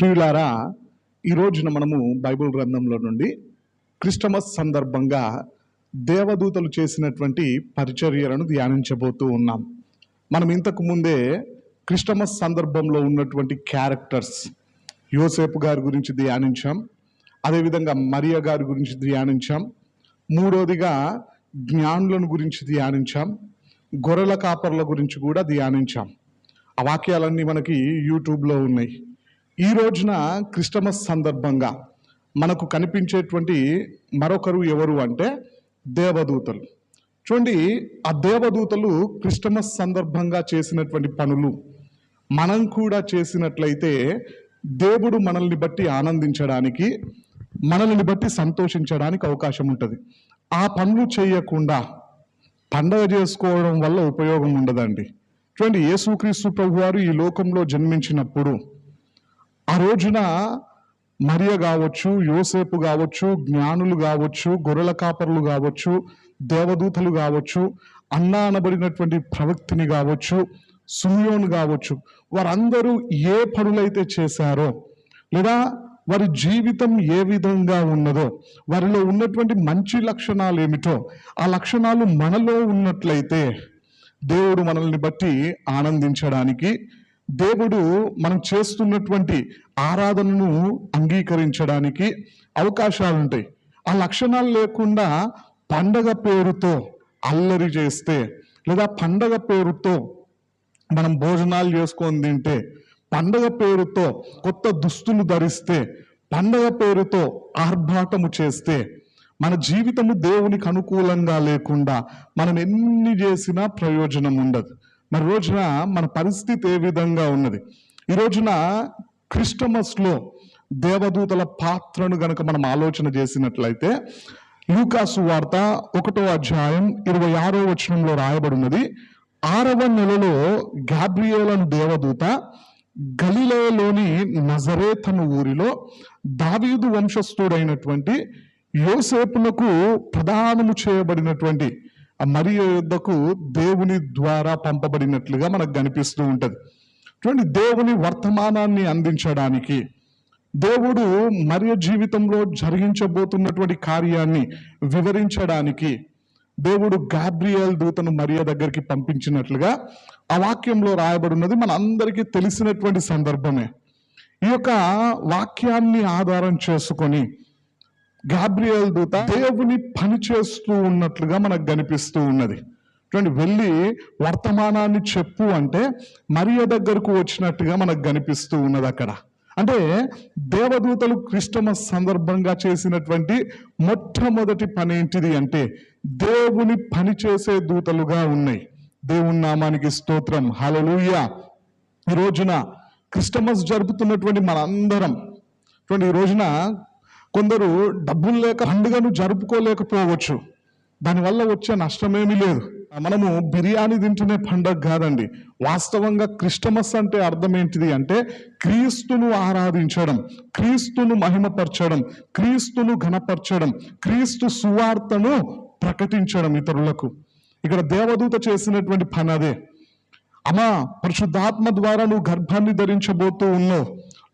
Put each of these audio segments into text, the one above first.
ప్రియులారా, ఈ రోజున మనము బైబిల్ గ్రంథంలో నుండి క్రిస్టమస్ సందర్భంగా దేవదూతలు చేసినటువంటి పరిచర్యలను ధ్యానించబోతూ ఉన్నాం. మనం ఇంతకు ముందే క్రిస్టమస్ సందర్భంలో ఉన్నటువంటి క్యారెక్టర్స్, యోసేపు గారి గురించి ధ్యానించాం, అదేవిధంగా మరియ గారి గురించి ధ్యానించాం, మూడోదిగా జ్ఞానులను గురించి ధ్యానించాం, గొర్రెల కాపర్ల గురించి కూడా ధ్యానించాం. ఆ వాక్యాలన్నీ మనకి యూట్యూబ్లో ఉన్నాయి. ఈ రోజున క్రిస్టమస్ సందర్భంగా మనకు కనిపించేటువంటి మరొకరు ఎవరు అంటే దేవదూతలు. చూడండి, ఆ దేవదూతలు క్రిస్టమస్ సందర్భంగా చేసినటువంటి పనులు మనం కూడా చేసినట్లయితే దేవుడు మనల్ని బట్టి ఆనందించడానికి, మనల్ని బట్టి సంతోషించడానికి అవకాశం ఉంటుంది. ఆ పనులు చేయకుండా పండగ చేసుకోవడం వల్ల ఉపయోగం ఉండదండి. చూడండి, యేసుక్రీస్తు ప్రభువారు ఈ లోకంలో జన్మించినప్పుడు ఆ రోజున మరియ కావచ్చు, యోసేపు కావచ్చు, జ్ఞానులు కావచ్చు, గొర్రెల కాపరులు కావచ్చు, దేవదూతలు కావచ్చు, అన్నా అనబడినటువంటి ప్రవక్తిని కావచ్చు, సుమియోను కావచ్చు, వారందరూ ఏ పనులైతే చేశారో, లేదా వారి జీవితం ఏ విధంగా ఉన్నదో, వారిలో ఉన్నటువంటి మంచి లక్షణాలు ఏమిటో, ఆ లక్షణాలు మనలో ఉన్నట్లయితే దేవుడు మనల్ని బట్టి ఆనందించడానికి, దేవుడు మనం చేస్తున్నటువంటి ఆరాధనను అంగీకరించడానికి అవకాశాలు ఉంటాయి. ఆ లక్షణాలు లేకుండా పండగ పేరుతో అల్లరి చేస్తే, లేదా పండగ పేరుతో మనం భోజనాలు చేసుకొని తింటే, పండగ పేరుతో కొత్త దుస్తులు ధరిస్తే, పండగ పేరుతో ఆర్భాటము చేస్తే, మన జీవితము దేవునికి అనుకూలంగా లేకుండా మనం ఎన్ని చేసినా ప్రయోజనం ఉండదు. మరి రోజున మన పరిస్థితి ఏ విధంగా ఉన్నది? ఈ రోజున క్రిస్టమస్లో దేవదూతల పాత్రను గనక మనం ఆలోచన చేసినట్లయితే, లూకాసు వార్త 1వ అధ్యాయం 26వ వచనంలో రాయబడినది, 6వ నెలలో గాబ్రియేలను దేవదూత గలిలయలోని నజరేతను ఊరిలో దావీదు వంశస్థుడైనటువంటి యోసేపునకు ప్రదానము చేయబడినటువంటి మరియ యొద్దకు దేవుని ద్వారా పంపబడినట్లుగా మనకు కనిపిస్తూ ఉంటుంది. చూడండి, దేవుని వర్తమానాన్ని అందించడానికి, దేవుడు మరియ జీవితంలో జరిగించబోతున్నటువంటి కార్యాన్ని వివరించడానికి దేవుడు గాబ్రియేల్ దూతను మరియ దగ్గరికి పంపించినట్లుగా ఆ వాక్యంలో రాయబడినది మన అందరికీ తెలిసినటువంటి సందర్భమే. ఈ యొక్క వాక్యాన్ని ఆధారం చేసుకొని గాబ్రియేల్ దూత దేవుని పని చేస్తూ ఉన్నట్లుగా మనకు కనిపిస్తూ ఉన్నది. చూడండి, వెళ్ళి వర్తమానాన్ని చెప్పు అంటే మరియ దగ్గరకు వచ్చినట్టుగా మనకు కనిపిస్తూ ఉన్నది అక్కడ. అంటే దేవదూతలు క్రిస్టమస్ సందర్భంగా చేసినటువంటి మొట్టమొదటి పని ఏంటిది అంటే దేవుని పని చేసే దూతలుగా ఉన్నాయి. దేవుని నామానికి స్తోత్రం, హల్లెలూయా. ఈ రోజున క్రిస్టమస్ జరుపుతున్నటువంటి మనందరం చూడండి, ఈ రోజున కొందరు డబ్బులు లేక పండుగను జరుపుకోలేకపోవచ్చు. దానివల్ల వచ్చే నష్టమేమీ లేదు. మనము బిర్యానీ తింటూనే పండుగ కాదండి. వాస్తవంగా క్రిస్టమస్ అంటే అర్థం ఏంటిది అంటే క్రీస్తును ఆరాధించడం, క్రీస్తును మహిమపరచడం, క్రీస్తును ఘనపరచడం, క్రీస్తు సువార్తను ప్రకటించడం ఇతరులకు. ఇక్కడ దేవదూత చేసినటువంటి పని అదే. అమ్మా, పరిశుద్ధాత్మ ద్వారా నువ్వు గర్భాన్ని ధరించబోతూ ఉన్నావు,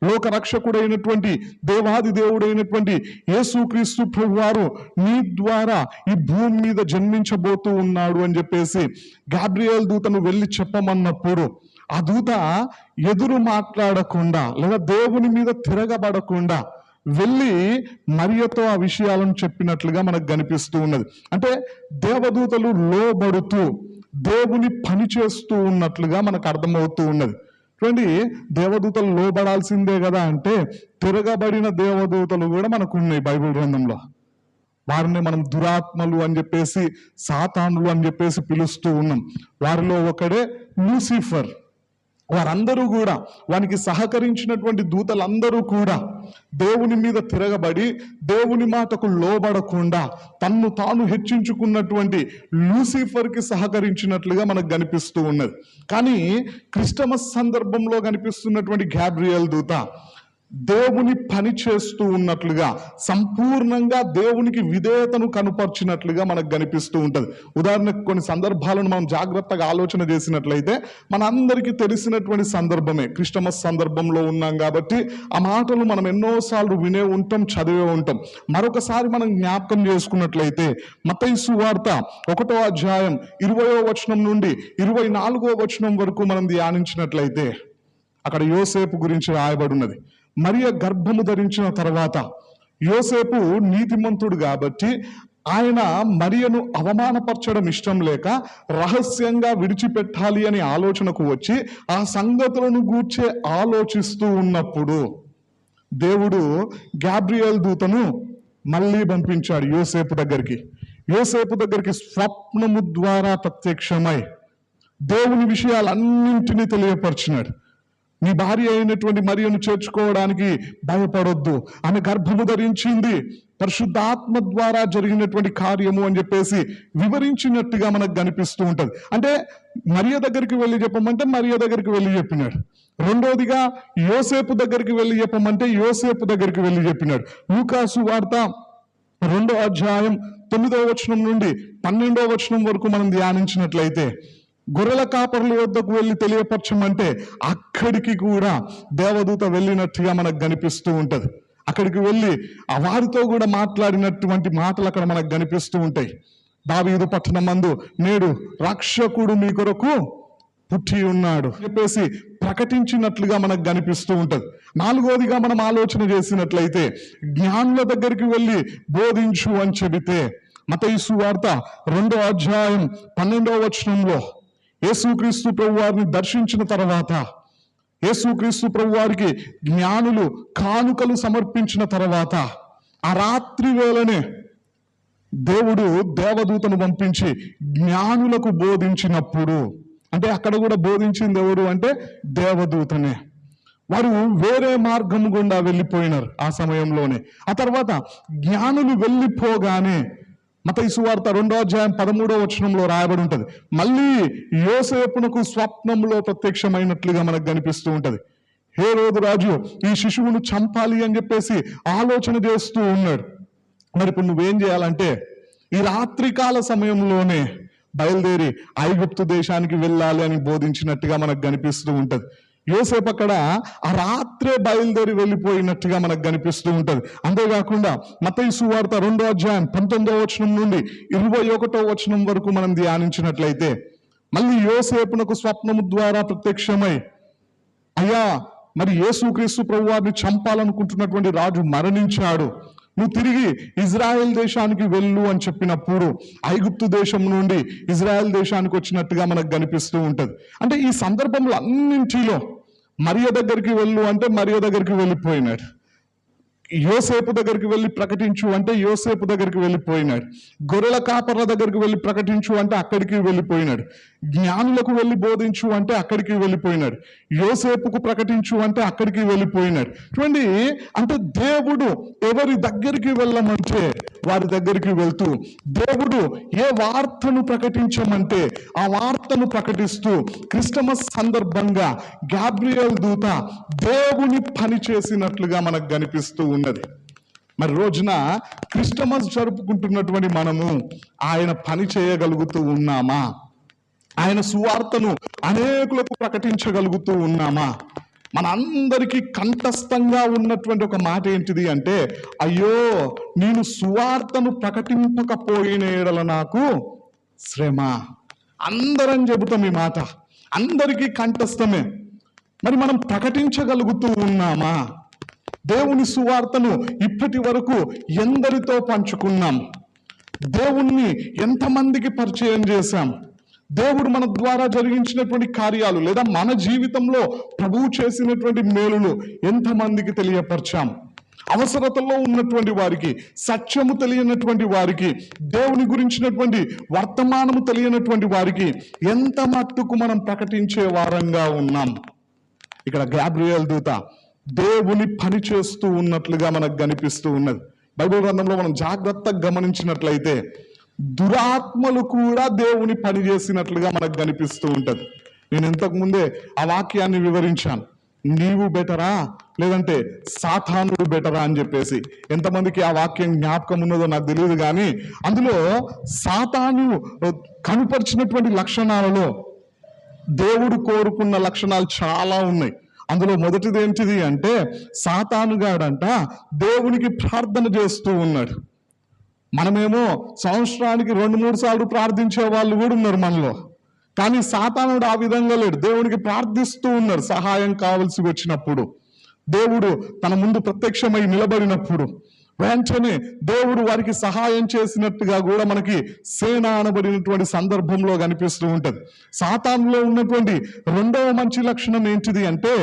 లోకరక్షకుడైనటువంటి దేవాది దేవుడైనటువంటి యేసుక్రీస్తు ప్రభువారు నీ ద్వారా ఈ భూమి మీద జన్మించబోతూ ఉన్నాడు అని చెప్పేసి గాబ్రియేల్ దూతను వెళ్ళి చెప్పమన్నప్పుడు ఆ దూత ఎదురు మాట్లాడకుండా, లేదా దేవుని మీద తిరగబడకుండా వెళ్ళి మరియతో ఆ విషయాలను చెప్పినట్లుగా మనకు కనిపిస్తూ ఉన్నది. అంటే దేవదూతలు లోబడుతూ దేవుని పని చేస్తూ ఉన్నట్లుగా మనకు అర్థమవుతూ ఉన్నది. చూడండి, దేవదూతలు లోబడాల్సిందే కదా అంటే తిరగబడిన దేవదూతలు కూడా మనకు ఉన్నాయి బైబిల్ గ్రంథంలో. వారిని మనం దురాత్మలు అని చెప్పేసి, సాతానులు అని చెప్పేసి పిలుస్తూ ఉన్నాం. వారిలో ఒకడే లూసిఫర్. వారందరూ కూడా, వానికి సహకరించినటువంటి దూతలందరూ కూడా దేవుని మీద తిరగబడి దేవుని మాటకు లోబడకుండా తన్ను తాను హెచ్చించుకున్నటువంటి లూసిఫర్కి సహకరించినట్లుగా మనకు కనిపిస్తూ ఉన్నది. కానీ క్రిస్టమస్ సందర్భంలో కనిపిస్తున్నటువంటి గాబ్రియేల్ దూత దేవుని పని చేస్తూ ఉన్నట్లుగా, సంపూర్ణంగా దేవునికి విధేయతను కనుపర్చినట్లుగా మనకు కనిపిస్తూ ఉంటుంది. ఉదాహరణకు కొన్ని సందర్భాలను మనం జాగ్రత్తగా ఆలోచన చేసినట్లయితే మనందరికీ తెలిసినటువంటి సందర్భమే. క్రిస్టమస్ సందర్భంలో ఉన్నాం కాబట్టి ఆ మాటలు మనం ఎన్నోసార్లు వినే ఉంటాం, చదివే ఉంటాం. మరొకసారి మనం జ్ఞాపకం చేసుకున్నట్లయితే మత్తయి సువార్త 1వ అధ్యాయం 20వ వచనం నుండి 24వ వచనం వరకు మనం ధ్యానించినట్లయితే అక్కడ యోసేపు గురించి రాయబడి ఉన్నది. మరియ గర్భము ధరించిన తర్వాత యోసేపు నీతిమంతుడు కాబట్టి ఆయన మరియను అవమానపరచడం ఇష్టం లేక రహస్యంగా విడిచిపెట్టాలి అనే ఆలోచనకు వచ్చి ఆ సంగతులను గూర్చే ఆలోచిస్తూ ఉన్నప్పుడు దేవుడు గాబ్రియల్ దూతను మళ్ళీ పంపించాడు యోసేపు దగ్గరికి. యోసేపు దగ్గరికి స్వప్నము ద్వారా ప్రత్యక్షమై దేవుని విషయాలన్నింటినీ తెలియపరిచినాడు. నీ భార్య అయినటువంటి మరియను చేర్చుకోవడానికి భయపడొద్దు, ఆమె గర్భము ధరించింది, పరిశుద్ధాత్మ ద్వారా జరిగినటువంటి కార్యము అని చెప్పేసి వివరించినట్టుగా మనకు కనిపిస్తూ ఉంటది. అంటే మరియ దగ్గరికి వెళ్ళి చెప్పమంటే మరియ దగ్గరికి వెళ్ళి చెప్పినాడు. రెండోదిగా యోసేపు దగ్గరికి వెళ్ళి చెప్పమంటే యోసేపు దగ్గరికి వెళ్ళి చెప్పినాడు. లూకాసు వార్త 2వ అధ్యాయం 9వ వచనం నుండి 12వ వచనం వరకు మనం ధ్యానించినట్లయితే గొర్రెల కాపరుల వద్దకు వెళ్ళి తెలియపరచమంటే అక్కడికి కూడా దేవదూత వెళ్ళినట్టుగా మనకు కనిపిస్తూ ఉంటది. అక్కడికి వెళ్ళి వారితో కూడా మాట్లాడినటువంటి మాటలు అక్కడ మనకు కనిపిస్తూ ఉంటాయి. దావీదు పట్టణమందు నేడు రక్షకుడు మీ కొరకు పుట్టి ఉన్నాడు చెప్పేసి ప్రకటించినట్లుగా మనకు కనిపిస్తూ ఉంటది. నాలుగోదిగా మనం ఆలోచన చేసినట్లయితే జ్ఞానుల దగ్గరికి వెళ్ళి బోధించు అని చెబితే మత్తయి సువార్త 2వ అధ్యాయం 12వ వచనంలో యేసుక్రీస్తు ప్రభు వారిని దర్శించిన తర్వాత యేసుక్రీస్తు ప్రభు వారికి జ్ఞానులు కానుకలు సమర్పించిన తర్వాత ఆ రాత్రి వేళనే దేవుడు దేవదూతను పంపించి జ్ఞానులకు బోధించినప్పుడు, అంటే అక్కడ కూడా బోధించింది ఎవరు అంటే దేవదూతనే. వారు వేరే మార్గం గుండా వెళ్ళిపోయినారు ఆ సమయంలోనే. ఆ తర్వాత జ్ఞానులు వెళ్ళిపోగానే మత్తయి సువార్త 2వ అధ్యాయం 13వ వచనంలో రాయబడి ఉంటది, మళ్ళీ యోసేపునకు స్వప్నంలో ప్రత్యక్షమైనట్లుగా మనకు కనిపిస్తూ ఉంటది. హేరోదు రాజు ఈ శిశువును చంపాలి అని చెప్పేసి ఆలోచన చేస్తూ ఉన్నాడు. మరి ఇప్పుడు నువ్వేం చేయాలంటే ఈ రాత్రికాల సమయంలోనే బయలుదేరి ఐగుప్తు దేశానికి వెళ్ళాలి అని బోధించినట్టుగా మనకు కనిపిస్తూ ఉంటది. యోసేపు అక్కడ ఆ రాత్రే బయలుదేరి వెళ్ళిపోయినట్టుగా మనకు కనిపిస్తూ ఉంటది. అంతేకాకుండా మత్తయి సువార్త 2వ అధ్యాయం 19వ వచనం నుండి 21వ వచనం వరకు మనం ధ్యానించినట్లయితే మళ్ళీ యోసేపునకు స్వప్నము ద్వారా ప్రత్యక్షమై, అయ్యా మరి యేసుక్రీస్తు ప్రభు వారిని చంపాలనుకుంటున్నటువంటి రాజు మరణించాడు, నువ్వు తిరిగి ఇజ్రాయెల్ దేశానికి వెళ్ళు అని చెప్పినప్పుడు ఐగుప్తు దేశం నుండి ఇజ్రాయెల్ దేశానికి వచ్చినట్టుగా మనకు కనిపిస్తూ ఉంటది. అంటే ఈ సందర్భంలో అన్నింటిలో మరియ దగ్గరికి వెళ్ళు అంటే మరియ దగ్గరికి వెళ్ళిపోయినాడు, యోసేపు దగ్గరికి వెళ్ళి ప్రకటించు అంటే యోసేపు దగ్గరికి వెళ్ళిపోయినాడు, గొర్రెల కాపర్ల దగ్గరికి వెళ్ళి ప్రకటించు అంటే అక్కడికి వెళ్ళిపోయినాడు, జ్ఞానులకు వెళ్ళి బోధించు అంటే అక్కడికి వెళ్ళిపోయినాడు, యోసేపుకు ప్రకటించు అంటే అక్కడికి వెళ్ళిపోయినాడు. చూడండి, అంటే దేవుడు ఎవరి దగ్గరికి వెళ్ళమంటే వారి దగ్గరికి వెళ్తూ, దేవుడు ఏ వార్తను ప్రకటించమంటే ఆ వార్తను ప్రకటిస్తూ క్రిస్టమస్ సందర్భంగా గాబ్రియల్ దూత దేవుని పని చేసినట్లుగా మనకు కనిపిస్తూ ఉన్నది. మరి రోజున క్రిస్టమస్ జరుపుకుంటున్నటువంటి మనము ఆయన పని చేయగలుగుతూ ఉన్నామా? ఆయన సువార్తను అనేకులకు ప్రకటించగలుగుతూ ఉన్నామా? మనందరికీ కంఠస్థంగా ఉన్నటువంటి ఒక మాట ఏంటిది అంటే, అయ్యో నేను సువార్తను ప్రకటింపకపోయిన ఎడల నాకు శ్రమ. అందరం చెబుతాం ఈ మాట, అందరికీ కంఠస్థమే. మరి మనం ప్రకటించగలుగుతూ ఉన్నామా? దేవుని సువార్తను ఇప్పటి వరకు ఎందరితో పంచుకున్నాం? దేవుణ్ణి ఎంతమందికి పరిచయం చేశాం? దేవుడు మన ద్వారా జరిగించినటువంటి కార్యాలు లేదా మన జీవితంలో ప్రభువు చేసినటువంటి మేలులు ఎంతమందికి తెలియపరిచాం? అవసరతలో ఉన్నటువంటి వారికి, సత్యము తెలియనటువంటి వారికి, దేవుని గురించినటువంటి వర్తమానము తెలియనటువంటి వారికి ఎంత మట్టుకు మనం ప్రకటించే వారంగా ఉన్నాం? ఇక్కడ గాబ్రియల్ దూత దేవుని పని చేస్తూ ఉన్నట్లుగా మనకు కనిపిస్తూ ఉన్నది. బైబిల్ గ్రంథంలో మనం జాగ్రత్తగా గమనించినట్లయితే దురాత్మలు కూడా దేవుని పని చేసినట్లుగా మనకు కనిపిస్తూ ఉంటది. నేను ఇంతకు ముందే ఆ వాక్యాన్ని వివరించాను. నీవు బెటరా లేదంటే సాతానుడు బెటరా అని చెప్పేసి. ఎంతమందికి ఆ వాక్యం జ్ఞాపకం ఉన్నదో నాకు తెలియదు, కానీ అందులో సాతాను కనుపరిచినటువంటి లక్షణాలలో దేవుడు కోరుకున్న లక్షణాలు చాలా ఉన్నాయి. అందులో మొదటిది ఏంటిది అంటే, సాతానుగాడంట దేవునికి ప్రార్థన చేస్తూ ఉన్నాడు. మనమేమో సంవత్సరానికి 2-3 సార్లు ప్రార్థించే వాళ్ళు కూడా ఉన్నారు మనలో, కానీ సాతానుడు ఆ విధంగా లేడు. దేవునికి ప్రార్థిస్తూ ఉన్నారు. సహాయం కావలసి వచ్చినప్పుడు, దేవుడు తన ముందు ప్రత్యక్షమై నిలబడినప్పుడు వెంటనే దేవుడు వారికి సహాయం చేసినట్టుగా కూడా మనకి సేన అనబడినటువంటి సందర్భంలో కనిపిస్తూ ఉంటది. సాతానులో ఉన్నటువంటి రెండవ మంచి లక్షణం ఏంటిది అంటే,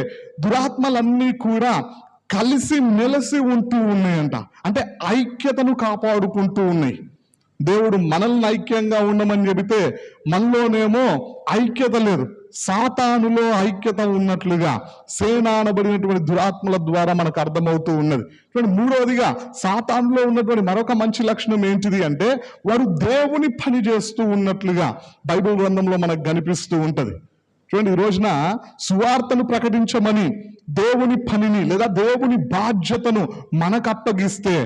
దురాత్మలన్నీ కూడా కలిసి మెలిసి ఉంటూ ఉన్నాయంట. అంటే ఐక్యతను కాపాడుకుంటూ ఉన్నాయి. దేవుడు మనల్ని ఐక్యంగా ఉండమని చెబితే మనలోనేమో ఐక్యత లేదు. సాతానులో ఐక్యత ఉన్నట్లుగా సేన అనబడినటువంటి దురాత్మల ద్వారా మనకు అర్థమవుతూ ఉన్నది. మూడవదిగా సాతానులో ఉన్నటువంటి మరొక మంచి లక్షణం ఏంటిది అంటే, వారు దేవుని పని చేస్తూ ఉన్నట్లుగా బైబిల్ గ్రంథంలో మనకు కనిపిస్తూ ఉంటది. చూడండి, ఈ రోజున సువార్తను ప్రకటించమని దేవుని పనిని లేదా దేవుని బాధ్యతను మనకు అప్పగిస్తే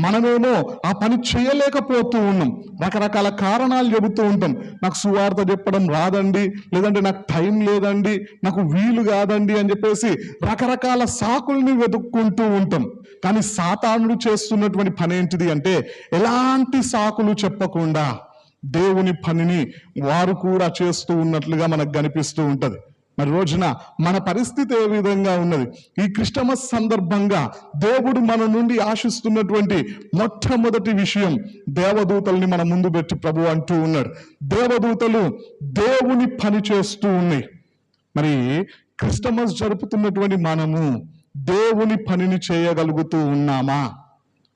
మనమేమో ఆ పని చేయలేకపోతూ ఉన్నాం. రకరకాల కారణాలు చెబుతూ ఉంటాం. నాకు సువార్త చెప్పడం రాదండి, లేదంటే నాకు టైం లేదండి, నాకు వీలు కాదండి అని చెప్పేసి రకరకాల సాకుల్ని వెతుక్కుంటూ ఉంటాం. కానీ సాతానుడు చేస్తున్నటువంటి పని ఏంటిది అంటే, ఎలాంటి సాకులు చెప్పకుండా దేవుని పనిని వారు కూడా చేస్తూ ఉన్నట్లుగా మనకు కనిపిస్తూ ఉంటది. మరి రోజున మన పరిస్థితి ఏ విధంగా ఉన్నది? ఈ క్రిస్టమస్ సందర్భంగా దేవుడు మన నుండి ఆశిస్తున్నటువంటి మొట్టమొదటి విషయం, దేవదూతల్ని మన ముందు పెట్టి ప్రభు అంటూ ఉన్నాడు, దేవదూతలు దేవుని పని చేస్తూ ఉన్నాయి. మరి క్రిస్టమస్ జరుపుతున్నటువంటి మనము దేవుని పనిని చేయగలుగుతూ ఉన్నామా?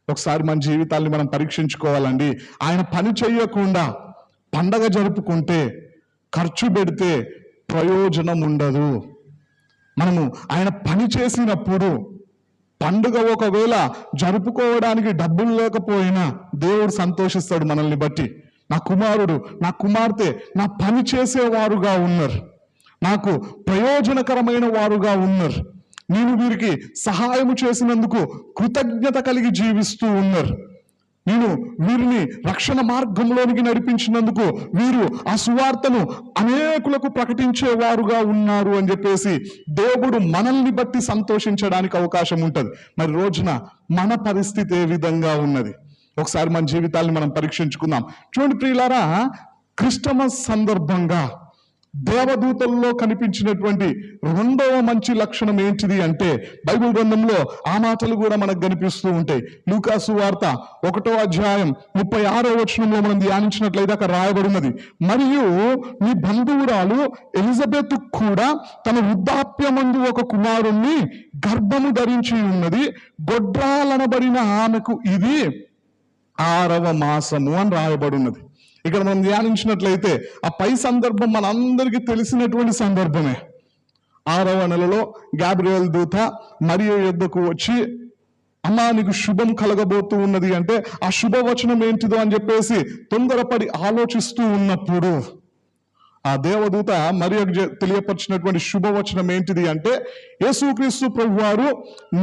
ఒకసారి మన జీవితాన్ని మనం పరీక్షించుకోవాలండి. ఆయన పని చేయకుండా పండగ జరుపుకుంటే, ఖర్చు పెడితే ప్రయోజనం ఉండదు. మనము ఆయన పని చేసినప్పుడు, పండుగ ఒకవేళ జరుపుకోవడానికి డబ్బులు లేకపోయినా దేవుడు సంతోషిస్తాడు మనల్ని బట్టి. నా కుమారుడు, నా కుమార్తె నా పని చేసేవారుగా ఉన్నారు, నాకు ప్రయోజనకరమైన వారుగా ఉన్నారు, నేను వీరికి సహాయం చేసినందుకు కృతజ్ఞత కలిగి జీవిస్తూ ఉన్నారు, నేను వీరిని రక్షణ మార్గంలోనికి నడిపించినందుకు వీరు ఆ సువార్తను అనేకులకు ప్రకటించేవారుగా ఉన్నారు అని చెప్పేసి దేవుడు మనల్ని బట్టి సంతోషించడానికి అవకాశం ఉంటుంది. మరి రోజున మన పరిస్థితి ఏ విధంగా ఉన్నది? ఒకసారి మన జీవితాన్ని మనం పరీక్షించుకుందాం. చూడండి ప్రియులారా, క్రిస్టమస్ సందర్భంగా దేవదూతల్లో కనిపించినటువంటి రెండవ మంచి లక్షణం ఏంటిది అంటే, బైబిల్ గ్రంథంలో ఆ మాటలు కూడా మనకు కనిపిస్తూ ఉంటాయి. లూకా సువార్త 1వ అధ్యాయం 36వ వచనంలో మనం ధ్యానించినట్లయితే అక్కడ రాయబడినది, మరియు నీ బంధువురాలు ఎలిజబెత్ కూడా తన వృద్ధాప్యమందు ఒక కుమారుణ్ణి గర్భము ధరించి ఉన్నది, గొడ్రాలనబడిన ఆమెకు ఇది 6వ మాసము అని రాయబడి ఉన్నది. ఇక్కడ మనం ధ్యానించినట్లయితే ఆ పై సందర్భం మనందరికీ తెలిసినటువంటి సందర్భమే. 6వ నెలలో గాబ్రియల్ దూత మరియ యొద్దకు వచ్చి, అమ్మా నీకు శుభం కలగబోతూ ఉన్నది అంటే ఆ శుభవచనం ఏంటిదో అని చెప్పేసి తొందరపడి ఆలోచిస్తూ ఉన్నప్పుడు ఆ దేవదూత మరియకు తెలియపరిచినటువంటి శుభవచనం ఏంటిది అంటే, యేసుక్రీస్తు ప్రభువారు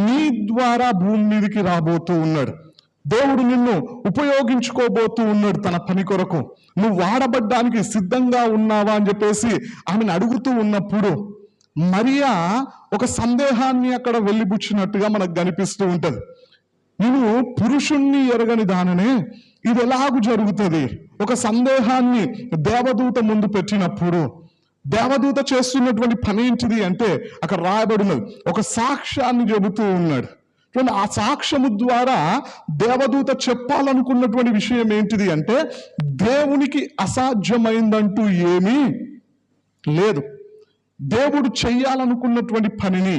నీ ద్వారా భూమి మీదకి రాబోతూ ఉన్నాడు, దేవుడు నిన్ను ఉపయోగించుకోబోతూ ఉన్నాడు తన పని కొరకు, నువ్వు వాడబడ్డానికి సిద్ధంగా ఉన్నావా అని చెప్పేసి ఆమెను అడుగుతూ ఉన్నప్పుడు మరియా ఒక సందేహాన్ని అక్కడ వెళ్ళిపుచ్చినట్టుగా మనకు కనిపిస్తూ ఉంటది. నువ్వు పురుషుణ్ణి ఎరగని దాననే ఇది ఎలాగూ జరుగుతుంది? ఒక సందేహాన్ని దేవదూత ముందు పెట్టినప్పుడు దేవదూత చేస్తున్నటువంటి పని ఏంటిది అంటే, అక్కడ రాయబడినది ఒక సాక్ష్యాన్ని చెబుతూ ఉన్నాడు. ఆ సాక్ష్యము ద్వారా దేవదూత చెప్పాలనుకున్నటువంటి విషయం ఏంటిది అంటే, దేవునికి అసాధ్యమైందంటూ ఏమీ లేదు. దేవుడు చెయ్యాలనుకున్నటువంటి పనిని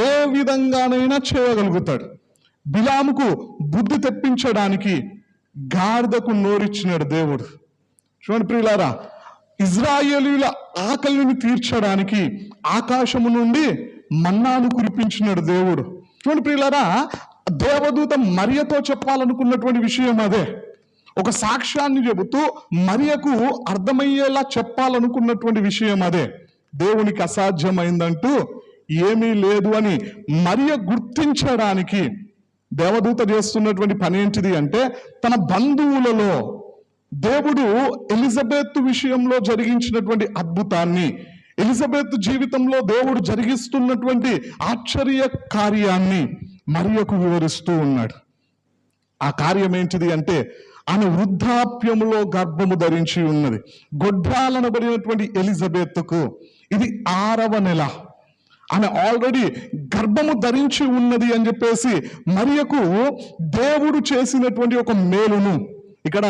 ఏ విధంగానైనా చేయగలుగుతాడు. బిలాముకు బుద్ధి తెప్పించడానికి గాడిదకు నోరిచ్చినాడు దేవుడు. చూడండి ప్రియులారా, ఇజ్రాయేలీయుల ఆకలిని తీర్చడానికి ఆకాశము నుండి మన్నాను కురిపించినాడు దేవుడు. చూడండి ప్రియులారా, దేవదూత మరియతో చెప్పాలనుకున్నటువంటి విషయం అదే. ఒక సాక్ష్యాన్ని చెబుతూ మరియకు అర్థమయ్యేలా చెప్పాలనుకున్నటువంటి విషయం అదే. దేవునికి అసాధ్యమైందంటూ ఏమీ లేదు అని మరియ గుర్తించడానికి దేవదూత చేస్తున్నటువంటి పని ఏంటిది అంటే, తన బంధువులలో దేవుడు ఎలిజబెత్ విషయంలో జరిగించినటువంటి అద్భుతాన్ని, ఎలిజబెత్ జీవితంలో దేవుడు జరిగిస్తున్నటువంటి ఆశ్చర్య కార్యాన్ని మరియకు వివరిస్తూ ఉన్నాడు. ఆ కార్యం ఏంటిది అంటే, ఆమె వృద్ధాప్యములో గర్భము ధరించి ఉన్నది. గొడ్రాలనబడినటువంటి ఎలిజబెత్కు ఇది 6వ నెల. ఆమె ఆల్రెడీ గర్భము ధరించి ఉన్నది అని చెప్పేసి మరియకు దేవుడు చేసినటువంటి ఒక మేలును ఇక్కడ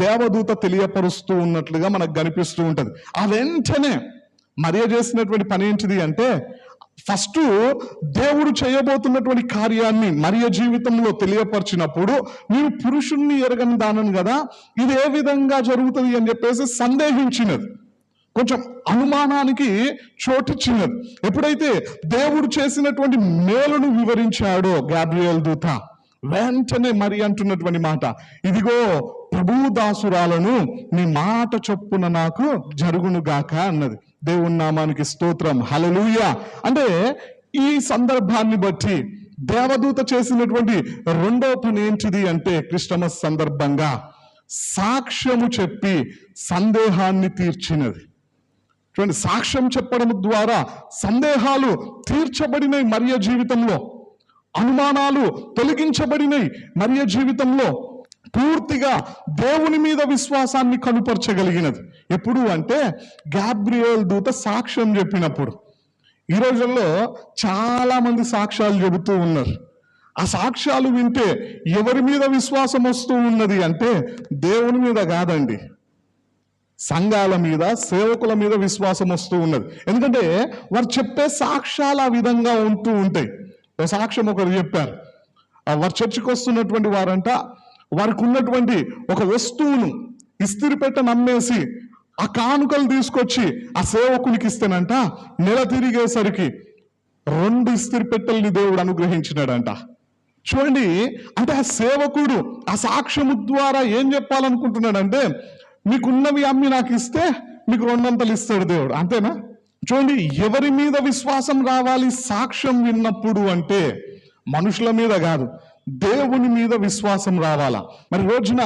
దేవదూత తెలియపరుస్తూ ఉన్నట్లుగా మనకు కనిపిస్తూ ఉంటది. ఆ వెంటనే మరియ చేసినటువంటి పని ఏంటిది అంటే, ఫస్ట్ దేవుడు చేయబోతున్నటువంటి కార్యాన్ని మరియ జీవితంలో తెలియపరిచినప్పుడు, నేను పురుషుణ్ణి ఎరగని దానను కదా, ఇది ఏ విధంగా జరుగుతుంది అని చెప్పేసి సందేహించినది, కొంచెం అనుమానానికి చోటిచ్చినది. ఎప్పుడైతే దేవుడు చేసినటువంటి మేలును వివరించాడో గాబ్రియేల్ దూత, వెంటనే మరి అంటున్నటువంటి మాట, ఇదిగో ప్రభు దాసురాలను, నీ మాట చొప్పున నాకు జరుగును గాక అన్నది. దేవుని నామానికి స్తోత్రం, హల్లెలూయా. అంటే ఈ సందర్భాన్ని బట్టి దేవదూత చేసినటువంటి రెండో పని ఏంటిది అంటే, క్రిస్టమస్ సందర్భంగా సాక్ష్యము చెప్పి సందేహాన్ని తీర్చినది. చూడండి, సాక్ష్యం చెప్పడం ద్వారా సందేహాలు తీర్చబడినాయి మరియ జీవితంలో, అనుమానాలు తొలగించబడినాయి మరియ జీవితంలో, పూర్తిగా దేవుని మీద విశ్వాసాన్ని కనుపరచగలిగినది. ఎప్పుడు అంటే గాబ్రియేల్ దూత సాక్ష్యం చెప్పినప్పుడు. ఈ రోజుల్లో చాలా మంది సాక్ష్యాలు చెబుతూ ఉన్నారు. ఆ సాక్ష్యాలు వింటే ఎవరి మీద విశ్వాసం వస్తూ ఉన్నది అంటే, దేవుని మీద కాదండి, సంఘాల మీద, సేవకుల మీద విశ్వాసం వస్తూ ఉన్నది. ఎందుకంటే వారు చెప్పే సాక్ష్యాలు ఆ విధంగా ఉంటూ ఉంటాయి. ఒక సాక్ష్యం ఒకరు చెప్పారు, వారు చర్చికి వస్తున్నటువంటి వారంట, వారికి ఉన్నటువంటి ఒక వస్తువును ఇస్తిరిపెట్ట నమ్మేసి ఆ కానుకలు తీసుకొచ్చి ఆ సేవకునికి ఇస్తేనంట, నెల తిరిగేసరికి 2 ఇస్తిరిపెట్టెల్ని దేవుడు అనుగ్రహించినాడంట. చూడండి, అంటే ఆ సేవకుడు ఆ సాక్ష్యము ద్వారా ఏం చెప్పాలనుకుంటున్నాడంటే, మీకున్నవి అమ్మి నాకు ఇస్తే మీకు 200 ఇస్తాడు దేవుడు, అంతేనా? చూడండి, ఎవరి మీద విశ్వాసం రావాలి సాక్ష్యం విన్నప్పుడు అంటే, మనుషుల మీద కాదు, దేవుని మీద విశ్వాసం రావాలా. మరి రోజున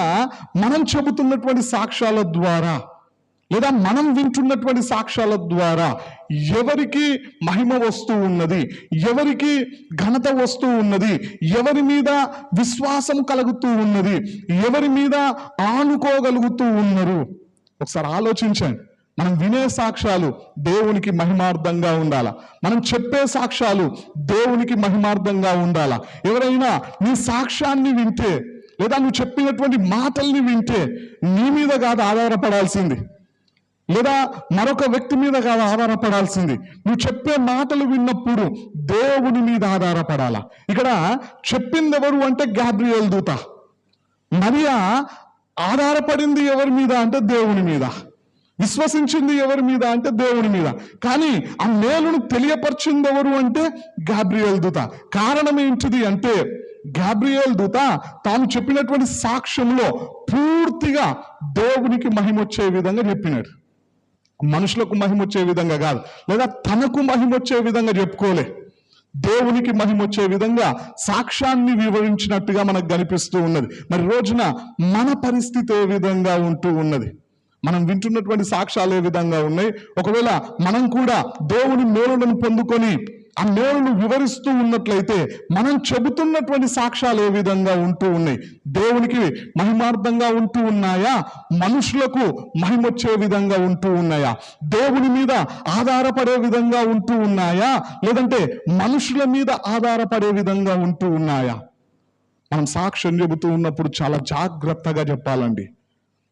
మనం చెబుతున్నటువంటి సాక్ష్యాల ద్వారా, లేదా మనం వింటున్నటువంటి సాక్ష్యాల ద్వారా ఎవరికి మహిమ వస్తూ ఉన్నది, ఎవరికి ఘనత వస్తూ ఉన్నది, ఎవరి మీద విశ్వాసం కలుగుతూ ఉన్నది, ఎవరి మీద ఆనుకోగలుగుతూ ఉన్నారు, ఒకసారి ఆలోచించండి. మనం వినే సాక్ష్యాలు దేవునికి మహిమార్థంగా ఉండాలా, మనం చెప్పే సాక్ష్యాలు దేవునికి మహిమార్థంగా ఉండాలా. ఎవరైనా నీ సాక్ష్యాన్ని వింటే, లేదా నువ్వు చెప్పినటువంటి మాటల్ని వింటే నీ మీద కాదు ఆధారపడాల్సింది, లేదా మరొక వ్యక్తి మీద కాదు ఆధారపడాల్సింది, నువ్వు చెప్పే మాటలు విన్నప్పుడు దేవుని మీద ఆధారపడాలా. ఇక్కడ చెప్పింది ఎవరు అంటే గాబ్రియేల్ దూత. మరియా ఆధారపడింది ఎవరి మీద అంటే దేవుని మీద, విశ్వసించింది ఎవరి మీద అంటే దేవుని మీద. కానీ ఆ మేలును తెలియపరిచింది ఎవరు అంటే గాబ్రియేల్ దూత. కారణం ఏంటిది అంటే, గాబ్రియేల్ దూత తాను చెప్పినటువంటి సాక్ష్యంలో పూర్తిగా దేవునికి మహిమొచ్చే విధంగా చెప్పినాడు, మనుషులకు మహిమొచ్చే విధంగా కాదు, లేదా తనకు మహిమొచ్చే విధంగా చెప్పుకోలే, దేవునికి మహిమొచ్చే విధంగా సాక్ష్యాన్ని వివరించినట్టుగా మనకు కనిపిస్తూ ఉన్నది. మరి రోజున మన పరిస్థితి ఏ విధంగా ఉంటూ ఉన్నది, మనం వింటున్నటువంటి సాక్ష్యాలు ఏ విధంగా ఉన్నాయి, ఒకవేళ మనం కూడా దేవుని మేలులను పొందుకొని ఆ మేలును వివరిస్తూ ఉన్నట్లయితే మనం చెబుతున్నటువంటి సాక్ష్యాలు ఏ విధంగా ఉంటూ ఉన్నాయి, దేవునికి మహిమార్థంగా ఉంటూ ఉన్నాయా, మనుషులకు మహిమొచ్చే విధంగా ఉంటూ ఉన్నాయా, దేవుని మీద ఆధారపడే విధంగా ఉంటూ ఉన్నాయా, లేదంటే మనుషుల మీద ఆధారపడే విధంగా ఉంటూ ఉన్నాయా. మనం సాక్ష్యం చెబుతూ ఉన్నప్పుడు చాలా జాగ్రత్తగా చెప్పాలండి.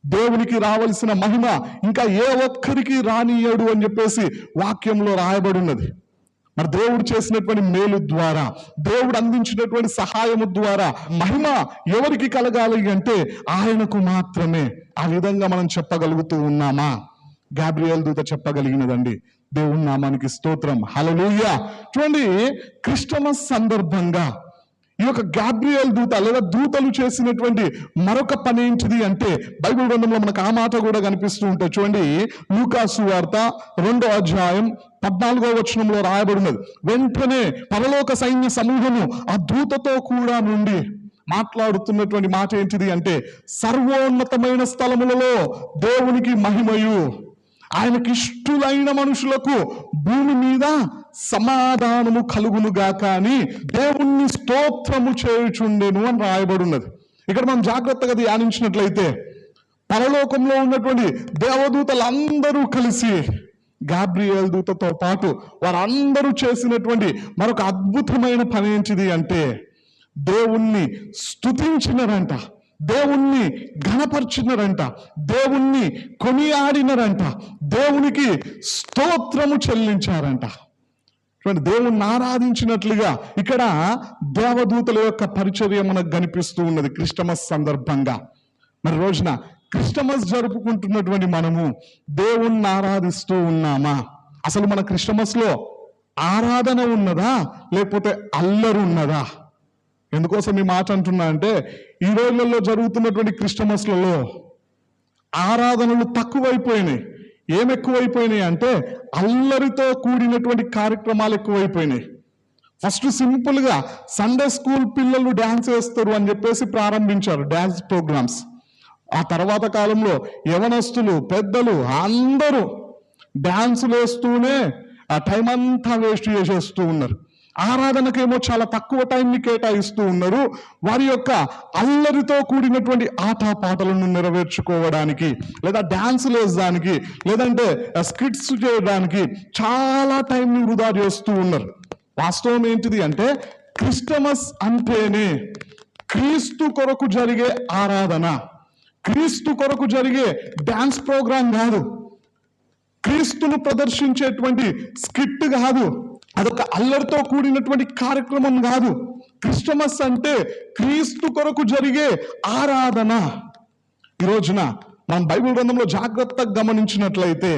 దేవునికి రావలసిన మహిమ ఇంకా ఏ ఒక్కరికి రానియడు అని చెప్పేసి వాక్యంలో రాయబడి ఉన్నది. మరి దేవుడు చేసినటువంటి మేలు ద్వారా, దేవుడు అందించినటువంటి సహాయము ద్వారా మహిమ ఎవరికి కలగాలి అంటే ఆయనకు మాత్రమే. ఆ విధంగా మనం చెప్పగలుగుతూ ఉన్నామా? గాబ్రియేల్ దూత చెప్పగలిగినదండి. దేవుని నామానికి స్తోత్రం, హల్లెలూయా. చూడండి, క్రిస్టమస్ సందర్భంగా ఈ యొక్క గాబ్రియేల్ దూత లేదా దూతలు చేసినటువంటి మరొక పని ఏంటిది అంటే, బైబిల్ గ్రంథంలో మనకు ఆ మాట కూడా కనిపిస్తూ ఉంటుంది. చూడండి, లూకా సువార్త 2వ అధ్యాయం 14వ వచనంలో రాయబడినది, వెంటనే పరలోక సైన్య సమూహము ఆ దూతతో కూడా నుండి మాట్లాడుతున్నటువంటి మాట ఏంటిది అంటే, సర్వోన్నతమైన స్థలములలో దేవునికి మహిమయు, ఆయనకి ఇష్టులైన మనుషులకు భూమి మీద సమాధానము కలుగునుగాక అని దేవుణ్ణి స్తోత్రము చేయుచుండెను అని రాయబడినది. ఇక్కడ మనం జాగ్రత్తగా ధ్యానించినట్లయితే పరలోకంలో ఉన్నటువంటి దేవదూతలందరూ కలిసి గాబ్రియేల్ దూతతో పాటు వారందరూ చేసినటువంటి మరొక అద్భుతమైన పని ఏంటిది అంటే, దేవుణ్ణి స్తుతించినరంట, దేవుణ్ణి ఘనపరిచినరంట, దేవుణ్ణి కొనియాడినరంట, దేవునికి స్తోత్రము చెల్లించారంట. చూడండి, దేవుణ్ణి ఆరాధించినట్లుగా ఇక్కడ దేవదూతల యొక్క పరిచర్య మనకు కనిపిస్తూ ఉన్నది క్రిస్టమస్ సందర్భంగా. మరి రోజున క్రిస్టమస్ జరుపుకుంటున్నటువంటి మనము దేవుణ్ణి ఆరాధిస్తూ ఉన్నామా? అసలు మన క్రిస్టమస్ లో ఆరాధన ఉన్నదా లేకపోతే అల్లరి ఉన్నదా? ఎందుకోసం ఈ మాట అంటున్నా అంటే, ఈ రోజులలో జరుగుతున్నటువంటి క్రిస్టమస్లలో ఆరాధనలు తక్కువైపోయినాయి. ఏం ఎక్కువైపోయినాయి అంటే, అల్లరితో కూడినటువంటి కార్యక్రమాలు ఎక్కువైపోయినాయి. ఫస్ట్ సింపుల్ గా సండే స్కూల్ పిల్లలు డాన్స్ వేస్తారు అని చెప్పేసి ప్రారంభించారు డాన్స్ ప్రోగ్రామ్స్. ఆ తర్వాత కాలంలో యవనస్తులు, పెద్దలు అందరూ డాన్సులు వేస్తూనే ఆ టైం అంతా వేస్ట్ చేసేస్తూ ఉన్నారు. ఆరాధనకేమో చాలా తక్కువ టైంని కేటాయిస్తూ ఉన్నారు. వారి యొక్క అల్లరితో కూడినటువంటి ఆటపాటలను నెరవేర్చుకోవడానికి, లేదా డాన్సులు వేసడానికి, లేదంటే స్కిట్స్ చేయడానికి చాలా టైంని వృధా చేస్తూ ఉన్నారు. వాస్తవం ఏంటిది అంటే, క్రిస్టమస్ అంటేనే క్రీస్తు కొరకు జరిగే ఆరాధన, క్రీస్తు కొరకు జరిగే డాన్స్ ప్రోగ్రాం కాదు, క్రీస్తును ప్రదర్శించేటువంటి స్కిట్ కాదు, అదొక అల్లరితో కూడినటువంటి కార్యక్రమం కాదు. క్రిస్టమస్ అంటే క్రీస్తు కొరకు జరిగే ఆరాధన. ఈ రోజున మనం బైబిల్ గ్రంథంలో జాగ్రత్తగా గమనించినట్లయితే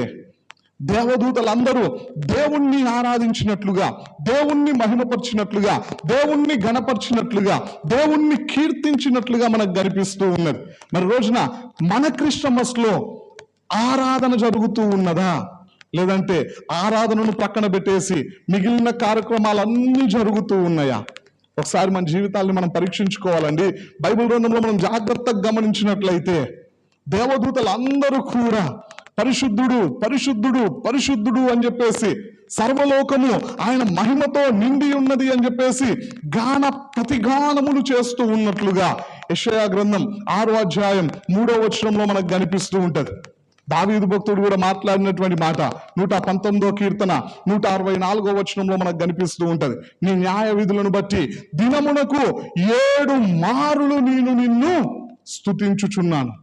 దేవదూతలందరూ దేవుణ్ణి ఆరాధించినట్లుగా, దేవుణ్ణి మహిమపరిచినట్లుగా, దేవుణ్ణి ఘనపరిచినట్లుగా, దేవుణ్ణి కీర్తించినట్లుగా మనకు కనిపిస్తూ ఉన్నది. మరి రోజున మన క్రిస్టమస్ లో ఆరాధన జరుగుతూ ఉన్నదా, లేదంటే ఆరాధనను ప్రక్కన పెట్టేసి మిగిలిన కార్యక్రమాలన్నీ జరుగుతూ ఉన్నాయా? ఒకసారి మన జీవితాన్ని మనం పరీక్షించుకోవాలండి. బైబిల్ గ్రంథంలో మనం జాగ్రత్తగా గమనించినట్లయితే దేవదూతలందరూ కూడా పరిశుద్ధుడు, పరిశుద్ధుడు, పరిశుద్ధుడు అని చెప్పేసి, సర్వలోకము ఆయన మహిమతో నిండి ఉన్నది అని చెప్పేసి గాన ప్రతిగానములు చేస్తూ ఉన్నట్లుగా యెషయా గ్రంథం 6వ అధ్యాయం 3వ వచనంలో మనకు కనిపిస్తూ ఉంటది. దావీదు భక్తుడు కూడా మాట్లాడినటువంటి మాట 119వ కీర్తన 164వ వచనంలో మనకు కనిపిస్తూ ఉంటది. నీ న్యాయ విధులను బట్టి దినమునకు 7 మారులు నేను నిన్ను స్తుతించుచున్నాను.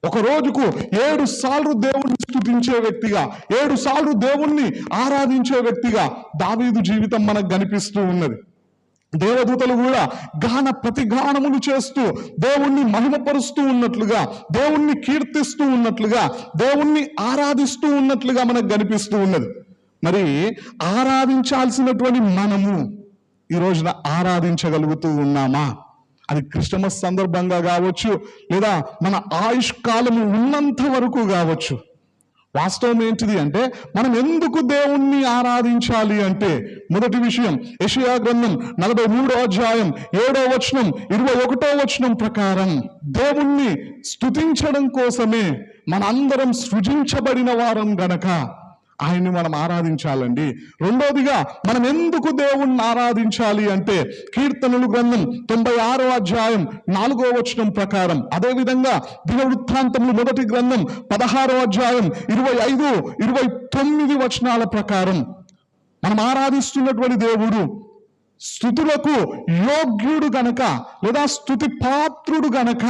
ఒక రోజుకు 7 సార్లు దేవుణ్ణి స్తుతించే వ్యక్తిగా, 7 సార్లు దేవుణ్ణి ఆరాధించే వ్యక్తిగా దావీదు జీవితం మనకు కనిపిస్తూ ఉన్నది. దేవదూతలు కూడా గాన ప్రతిగానములు చేస్తూ దేవుణ్ణి మహిమపరుస్తూ ఉన్నట్లుగా, దేవుణ్ణి కీర్తిస్తూ ఉన్నట్లుగా, దేవుణ్ణి ఆరాధిస్తూ ఉన్నట్లుగా మనకు కనిపిస్తూ ఉన్నది. మరి ఆరాధించాల్సినటువంటి మనము ఈ రోజున ఆరాధించగలుగుతూ ఉన్నామా? అది క్రిస్టమస్ సందర్భంగా కావచ్చు, లేదా మన ఆయుష్కాలము ఉన్నంత వరకు కావచ్చు. వాస్తవం ఏంటిది అంటే, మనం ఎందుకు దేవుణ్ణి ఆరాధించాలి అంటే, మొదటి విషయం యెషయా గ్రంథం 43వ అధ్యాయం 7వ వచనం 21వ వచనం ప్రకారం దేవుణ్ణి స్తుతించడం కోసమే మనందరం సృజించబడిన వారం గనక ఆయన్ని మనం ఆరాధించాలండి. రెండోదిగా మనం ఎందుకు దేవుణ్ణి ఆరాధించాలి అంటే, కీర్తనలు గ్రంథం 96వ అధ్యాయం 4వ వచనం ప్రకారం, అదేవిధంగా దినవృత్తాంతములు మొదటి గ్రంథం 16వ అధ్యాయం 25, 29 వచనాల ప్రకారం మనం ఆరాధిస్తున్నటువంటి దేవుడు స్తుతులకు యోగ్యుడు గనక, లేదా స్తుతి పాత్రుడు గనక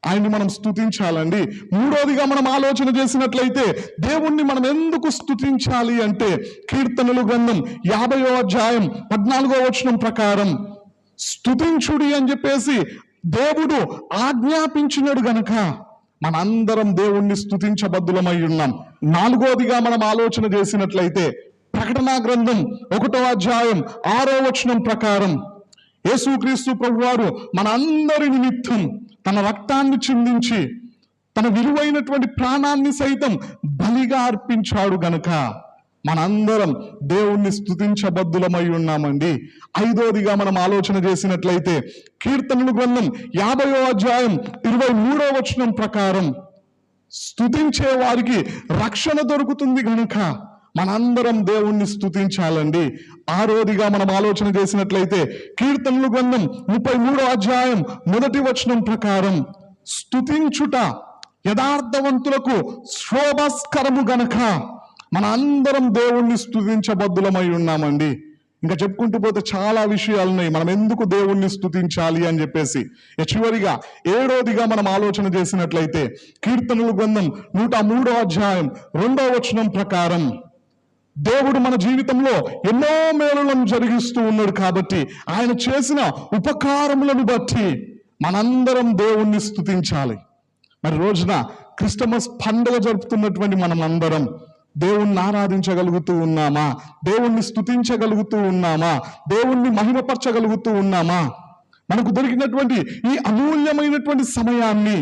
ఆయన్ని మనం స్తుతించాలండి. మూడోదిగా మనం ఆలోచన చేసినట్లయితే దేవుణ్ణి మనం ఎందుకు స్తుతించాలి అంటే, కీర్తనలు గ్రంథం 50వ అధ్యాయం 14వ వచనం ప్రకారం స్తుతించుడి అని చెప్పేసి దేవుడు ఆజ్ఞాపించినాడు గనక మనందరం దేవుణ్ణి స్తుతించబద్దులమై ఉన్నాం. నాలుగోదిగా మనం ఆలోచన చేసినట్లయితే ప్రకటన గ్రంథం 1వ అధ్యాయం 6వ వచనం ప్రకారం యేసుక్రీస్తు ప్రభువారు మన అందరి నిమిత్తం తన రక్తాన్ని చిందించి తన విలువైనటువంటి ప్రాణాన్ని సైతం బలిగా అర్పించాడు గనుక మనందరం దేవుణ్ణి స్తుతించబద్దులమై ఉన్నామండి. ఐదోదిగా మనం ఆలోచన చేసినట్లయితే కీర్తనల గ్రంథం 50వ అధ్యాయం 23వ వచనం ప్రకారం స్తుతించే వారికి రక్షణ దొరుకుతుంది గనుక మనందరం దేవుణ్ణి స్తుతించాలండి. ఆరోదిగా మనం ఆలోచన చేసినట్లయితే కీర్తనల గ్రంథం 33వ అధ్యాయం 1వ వచనం ప్రకారం స్తుతించుట యథార్థవంతులకు శోభస్కరము గనక మన అందరం దేవుణ్ణి స్తుతించబద్దులమై ఉన్నామండి. ఇంకా చెప్పుకుంటూ పోతే చాలా విషయాలు ఉన్నాయి, మనం ఎందుకు దేవుణ్ణి స్తుతించాలి అని చెప్పేసి. చివరిగా 7వదిగా మనం ఆలోచన చేసినట్లయితే కీర్తనల గ్రంథం 103వ అధ్యాయం 2వ వచనం ప్రకారం దేవుడు మన జీవితంలో ఎన్నో మేలులను జరిగిస్తూ ఉన్నాడు కాబట్టి ఆయన చేసిన ఉపకారములను బట్టి మనందరం దేవుణ్ణి స్తుతించాలి. మరి రోజున క్రిస్టమస్ పండుగ జరుపుతున్నటువంటి మనం అందరం దేవుణ్ణి ఆరాధించగలుగుతూ ఉన్నామా? దేవుణ్ణి స్తుతించగలుగుతూ ఉన్నామా? దేవుణ్ణి మహిమపరచగలుగుతూ ఉన్నామా? మనకు దొరికినటువంటి ఈ అమూల్యమైనటువంటి సమయాన్ని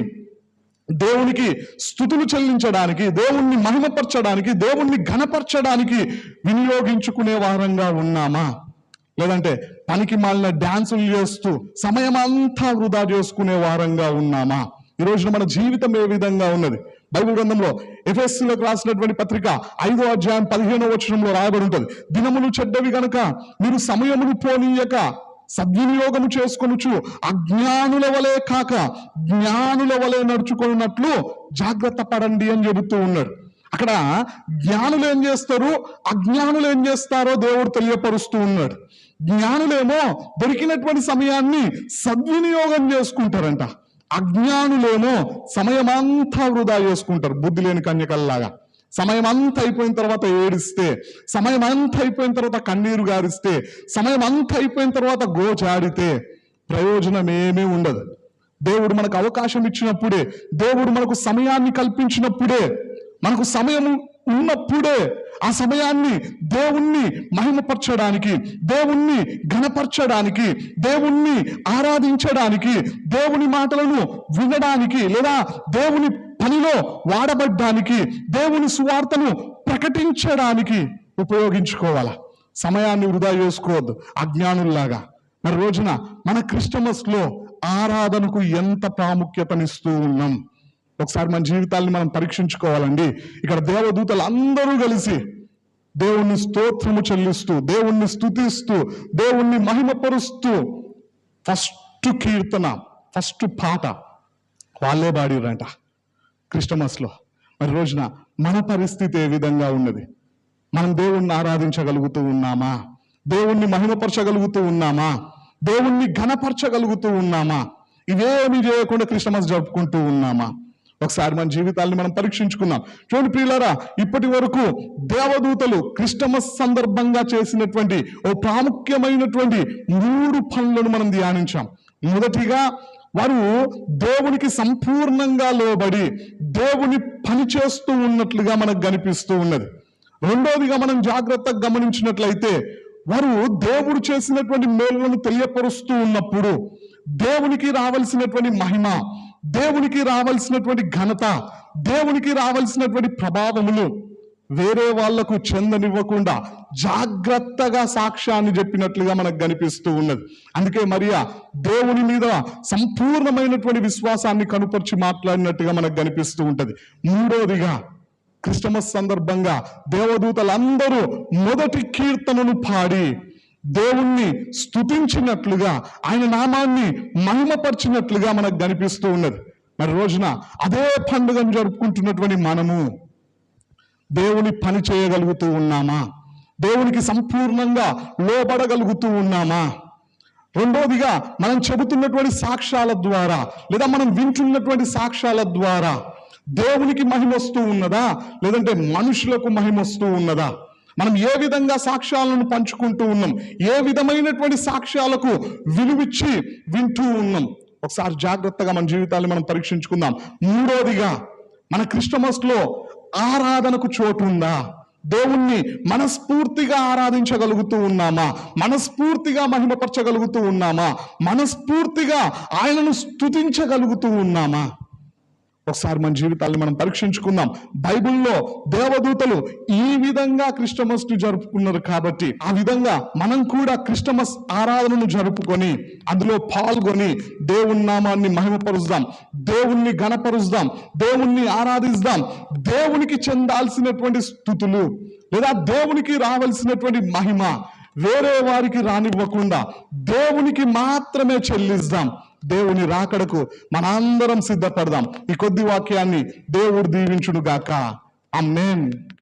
దేవునికి స్తుతులు చెల్లించడానికి, దేవుణ్ణి మహిమపరచడానికి, దేవుణ్ణి ఘనపరచడానికి వినియోగించుకునే వారంగా ఉన్నామా? లేదంటే పనికి మాలిన డాన్సులు చేస్తూ సమయం అంతా వృధా చేసుకునే వారంగా ఉన్నామా? ఈ రోజున మన జీవితం ఏ విధంగా ఉన్నది? బైబిల్ గ్రంథంలో ఎఫెసీయులకు రాసినటువంటి పత్రిక 5వ అధ్యాయం 15వ వచనంలో రాయబడి ఉంటుంది, దినములు చెడ్డవి గనుక మీరు సమయమును పోనీయక సద్వినియోగము చేసుకొనుచు అజ్ఞానుల వలె కాక జ్ఞానుల వలె నడుచుకున్నట్లు జాగ్రత్త పడండి అని చెబుతూ ఉన్నాడు. అక్కడ జ్ఞానులు ఏం చేస్తారు, అజ్ఞానులు ఏం చేస్తారో దేవుడు తెలియపరుస్తూ ఉన్నాడు. జ్ఞానులేమో దొరికినటువంటి సమయాన్ని సద్వినియోగం చేసుకుంటారంట, అజ్ఞానులేమో సమయమంతా వృధా చేసుకుంటారు, బుద్ధి లేని కన్యకల్లాగా. సమయం అంతా అయిపోయిన తర్వాత ఏడిస్తే, సమయం అంతా అయిపోయిన తర్వాత కన్నీరు గారిస్తే, సమయం అంతా అయిపోయిన తర్వాత గోచాడితే ప్రయోజనం ఏమీ ఉండదు. దేవుడు మనకు అవకాశం ఇచ్చినప్పుడే, దేవుడు మనకు సమయాన్ని కల్పించినప్పుడే, మనకు సమయం ఉన్నప్పుడే ఆ సమయాన్ని దేవుణ్ణి మహిమపరచడానికి, దేవుణ్ణి ఘనపరచడానికి, దేవుణ్ణి ఆరాధించడానికి, దేవుని మాటలను వినడానికి, లేదా దేవుని పనిలో వాడబడ్డానికి, దేవుని సువార్తను ప్రకటించడానికి ఉపయోగించుకోవాలా. సమయాన్ని వృధా చేసుకోవద్దు అజ్ఞానుల్లాగా. మరి రోజున మన క్రిస్టమస్ లో ఆరాధనకు ఎంత ప్రాముఖ్యతనిస్తూ ఉన్నాం? ఒకసారి మన జీవితాన్ని మనం పరీక్షించుకోవాలండి. ఇక్కడ దేవదూతలు అందరూ కలిసి దేవుణ్ణి స్తోత్రము చెల్లిస్తూ, దేవుణ్ణి స్తుతిస్తూ, దేవుణ్ణి మహిమపరుస్తూ ఫస్ట్ కీర్తన, ఫస్ట్ పాట వాళ్ళే పాడిరంట క్రిస్టమస్లో. మరి రోజున మన పరిస్థితి ఏ విధంగా ఉన్నది? మనం దేవుణ్ణి ఆరాధించగలుగుతూ ఉన్నామా? దేవుణ్ణి మహిమపరచగలుగుతూ ఉన్నామా? దేవుణ్ణి ఘనపరచగలుగుతూ ఉన్నామా? ఇవేమి చేయకుండా క్రిస్టమస్ జరుపుకుంటూ ఉన్నామా? ఒకసారి మన జీవితాన్ని మనం పరీక్షించుకున్నాం. చూడండి ప్రియులారా, ఇప్పటి వరకు దేవదూతలు క్రిస్టమస్ సందర్భంగా చేసినటువంటి ఓ ప్రాముఖ్యమైనటువంటి 3 పనులను మనం ధ్యానించాం. మొదటిగా వారు దేవునికి సంపూర్ణంగా లోబడి దేవుని పని చేస్తూ ఉన్నట్లుగా మనకు కనిపిస్తూ ఉన్నది. రెండోదిగా మనం జాగ్రత్తగా గమనించినట్లయితే వారు దేవుడు చేసినటువంటి మేలులను తెలియపరుస్తూ ఉన్నప్పుడు దేవునికి రావాల్సినటువంటి మహిమ, దేవునికి రావాల్సినటువంటి ఘనత, దేవునికి రావాల్సినటువంటి ప్రభావములు వేరే వాళ్లకు చెందనివ్వకుండా జాగ్రత్తగా సాక్ష్యాన్ని చెప్పినట్లుగా మనకు కనిపిస్తూ ఉన్నది. అందుకే మరియా దేవుని మీద సంపూర్ణమైనటువంటి విశ్వాసాన్ని కనుపరిచి మాట్లాడినట్టుగా మనకు కనిపిస్తూ ఉంటది. మూడోదిగా క్రిస్టమస్ సందర్భంగా దేవదూతలందరూ మొదటి కీర్తనను పాడి దేవుణ్ణి స్తుతించినట్లుగా, ఆయన నామాన్ని మహిమపరిచినట్లుగా మనకు కనిపిస్తూ ఉన్నది. మరి రోజున అదే పండుగను జరుపుకుంటున్నటువంటి మనము దేవుని పని చేయగలుగుతూ ఉన్నామా? దేవునికి సంపూర్ణంగా లోబడగలుగుతూ ఉన్నామా? రెండోదిగా మనం చెబుతున్నటువంటి సాక్ష్యాల ద్వారా, లేదా మనం వింటున్నటువంటి సాక్ష్యాల ద్వారా దేవునికి మహిమ వస్తూ ఉన్నదా, లేదంటే మనుషులకు మహిమ వస్తూ ఉన్నదా? మనం ఏ విధంగా సాక్ష్యాలను పంచుకుంటూ ఉన్నాం, ఏ విధమైనటువంటి సాక్ష్యాలకు విలువిచ్చి వింటూ ఉన్నాం? ఒకసారి జాగ్రత్తగా మన జీవితాన్ని మనం పరీక్షించుకుందాం. మూడోదిగా మన క్రిస్టమస్ లో ఆరాధనకు చోటు ఉందా? దేవుణ్ణి మనస్ఫూర్తిగా ఆరాధించగలుగుతూ ఉన్నామా? మనస్ఫూర్తిగా మహిమపరచగలుగుతూ ఉన్నామా? మనస్ఫూర్తిగా ఆయనను స్తుతించగలుగుతూ ఉన్నామా? ఒకసారి మన జీవితాన్ని మనం పరీక్షించుకుందాం. బైబిల్లో దేవదూతలు ఈ విధంగా క్రిస్టమస్ ని జరుపుకున్నారు కాబట్టి ఆ విధంగా మనం కూడా క్రిస్టమస్ ఆరాధనను జరుపుకొని అందులో పాల్గొని దేవుని నామాన్ని మహిమపరుద్దాం, దేవుణ్ణి ఘనపరుద్దాం, దేవుణ్ణి ఆరాధిద్దాం. దేవునికి చెందాల్సినటువంటి స్తుతులు లేదా దేవునికి రావాల్సినటువంటి మహిమ వేరే వారికి రానివ్వకుండా దేవునికి మాత్రమే చెల్లిద్దాం. దేవుని రాకడకు మనందరం సిద్ధపడదాం. ఈ కొద్ది వాక్యాన్ని దేవుడు దీవించును గాక. ఆమేన్.